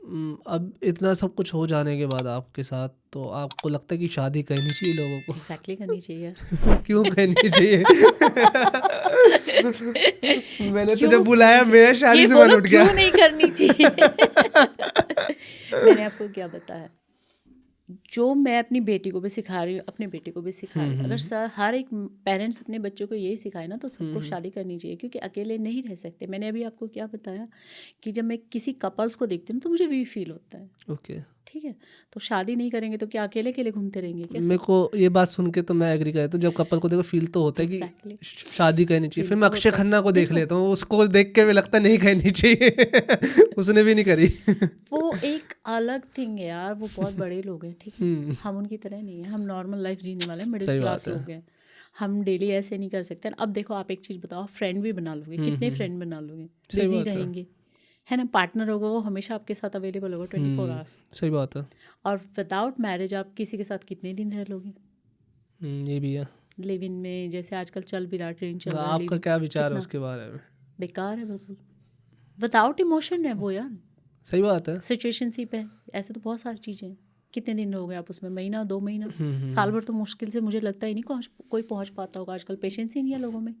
अब इतना सब कुछ हो जाने के बाद आपके साथ, तो आपको लगता है कि शादी करनी चाहिए लोगों को? एग्जैक्टली करनी चाहिए। क्यों करनी चाहिए? मैंने तो क्यों जब बुलाया करनी मेरा चाहिए? शादी ये से मन बोलो उठ गया। क्यों नहीं करनी चाहिए। मैंने आपको क्या बताया, जो मैं अपनी बेटी को भी सिखा रही हूँ, अपने बेटे को भी सिखा रही हूँ। अगर हर एक पेरेंट्स अपने बच्चों को यही सिखाए ना, तो सबको शादी करनी चाहिए, क्योंकि अकेले नहीं रह सकते। मैंने अभी आपको क्या बताया कि जब मैं किसी कपल्स को देखती हूँ तो मुझे भी फील होता है, ओके, ठीक है। तो शादी नहीं करेंगे तो क्या अकेले अकेले घूमते रहेंगे क्या? मेरे को ये बात सुन के तो मैं एग्री कर, तो जब कपल को देखो फील तो होता है कि एग्जैक्टली शादी करनी चाहिए। फील फिर मैं तो अक्षय होता है। खन्ना को देख देखो लेता हूँ, उसको देख के भी लगता है नहीं करनी चाहिए। उसने भी नहीं करी। वो एक अलग थिंग है यार, वो बहुत बड़े लोग हैं, ठीक है। हम उनकी तरह नहीं है, हम नॉर्मल लाइफ जीने वाले हैं, मिडिल सही क्लास बात है। लोग हैं। हम डेली ऐसे नहीं कर सकते। अब देखो आप एक चीज़ बताओ, फ्रेंड भी बना लोगे, कितने फ्रेंड बना लोगे? सही बिजी बात है। रहेंगे, है ना। पार्टनर होगा वो हमेशा आपके साथ अवेलेबल होगा 24 आवर्स। सही बात है। और विदाउट मैरिज आप किसी के साथ कितने दिन रह लोगे? ये भी है। लिव इन में जैसे आजकल चल भी रहा, ट्रेंड चल रहा है, लिव आपका इन क्या विचार है कितना उसके बारे में? बेकार है बिल्कुल। विदाउट इमोशन है वो यार, सही बात है। सिचुएशनशिप है। ऐसे तो बहुत सारी चीज़ें हैं। कितने दिन रहोगे आप उसमें? महीना, 2 महीना, साल भर तो मुश्किल से, मुझे लगता ही नहीं कोई पहुंच पाता होगा। आजकल पेशेंस ही नहीं है लोगों में।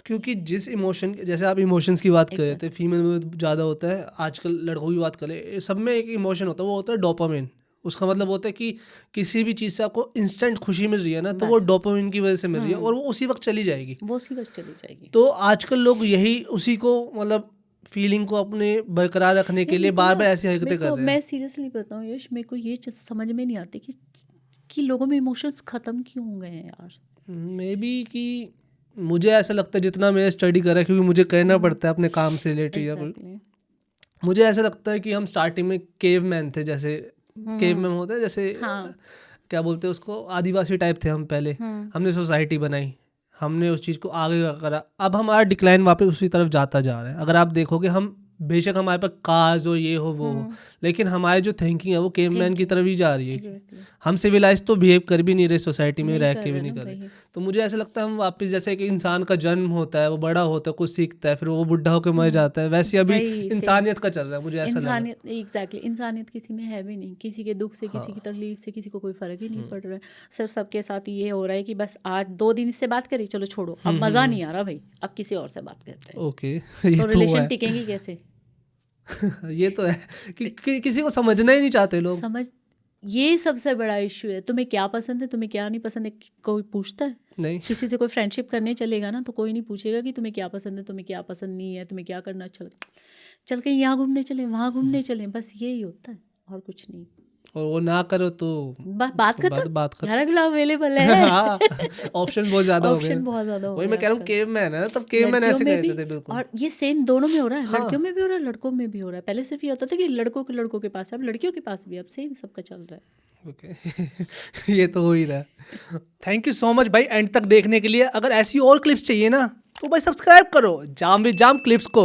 क्योंकि जिस इमोशन, जैसे आप इमोशंस की बात कर रहे थे, Exactly. फीमेल में ज़्यादा होता है, आजकल लड़कों की बात करें, सब में एक इमोशन होता है, वो होता है डोपामिन। उसका मतलब होता है कि किसी भी चीज़ से आपको इंस्टेंट खुशी मिल रही है ना, तो वो बस डोपामिन की वजह से मिल रही है, और वो उसी वक्त चली जाएगी। वो उसी वक्त चली जाएगी। तो आजकल लोग यही उसी को, मतलब फीलिंग को अपने बरकरार रखने के यार लिए मेरे को बार ना, बार ऐसी हरकतें मेरे कर को, रहे हैं। मैं सीरियसली बताऊँ यश, मेरे को ये चीज़ समझ में नहीं आती कि लोगों में इमोशंस ख़त्म क्यों हो गए हैं यार। मे बी कि मुझे ऐसा लगता है, जितना मैं स्टडी करा, क्योंकि मुझे करना पड़ता है अपने काम से रिलेटेड या कोई, एग्जैक्टली। मुझे ऐसा लगता है कि हम स्टार्टिंग में केव मैन थे। जैसे केव मैन होता है, जैसे हाँ। क्या बोलते हैं उसको, आदिवासी टाइप थे हम पहले। हमने सोसाइटी बनाई, हमने उस चीज़ को आगे करा, अब हमारा डिक्लाइन वापस उसी तरफ जाता जा रहा है। अगर आप देखोगे, हम बेशक हमारे पास कार्स हो, ये हो वो हो, लेकिन हमारी जो थिंकिंग है वो केवमैन की तरफ ही जा रही है। एग्जैक्टली हम सिविलाइज तो बिहेव कर भी नहीं रहे, सोसाइटी में नहीं रह कर के भी रहे नहीं ना कर रहे। भाई। तो मुझे ऐसा लगता है हम वापस, जैसे कि इंसान का जन्म होता है, वो बड़ा होता है, कुछ सीखता है, फिर वो बुढ़ा होकर मर जाता है, वैसे अभी वही सेम इंसानियत का चल रहा है, मुझे ऐसा लगा। इंसानियत, एग्जैक्टली इंसानियत किसी में है भी नहीं। किसी के दुख से, किसी की तकलीफ से किसी को कोई फ़र्क ही नहीं पड़ रहा है। सिर्फ सबके साथ ये हो रहा है कि बस आज 2 दिन इससे बात करी, चलो छोड़ो, अब मज़ा नहीं आ रहा भाई, अब किसी और से बात करते हैं। ओके, ये तो तो रिलेशन है। टिकेंगी कैसे? ये तो है कि किसी को समझना ही नहीं चाहते लोग। समझ, ये सबसे बड़ा इश्यू है। तुम्हें क्या पसंद है, तुम्हें क्या नहीं पसंद है, कोई पूछता है? नहीं, किसी से कोई फ्रेंडशिप करने चलेगा ना, तो कोई नहीं पूछेगा कि तुम्हें क्या पसंद है, तुम्हें क्या पसंद नहीं है, तुम्हें क्या करना अच्छा लगता है। चल के यहाँ घूमने चले, वहाँ घूमने चले, बस यही होता है और कुछ नहीं। और वो ना करो तो बात खत्म। बात खत्म। घर अगला अवेलेबल है। हाँ, ऑप्शन बहुत ज़्यादा हो गए। ऑप्शन बहुत ज़्यादा हो वही गए मैं कह रहा हूँ, आजकल। केवमैन है ना, तब केवमैन लड़कियों ऐसे में कहते भी, थे बिल्कुल। और ये सेम दोनों में हो रहा है। हाँ, लड़कियों में भी हो रहा है, लड़कों में भी हो रहा है। पहले सिर्फ ये होता था कि लड़कों के पास है, अब लड़कियों के पास भी, अब सेम सबका चल रहा है। ओके। ये तो हो ही रहा है। थैंक यू सो मच भाई एंड तक देखने के लिए। अगर ऐसी और क्लिप्स चाहिए ना, तो भाई सब्सक्राइब करो जाम विद जाम क्लिप्स को।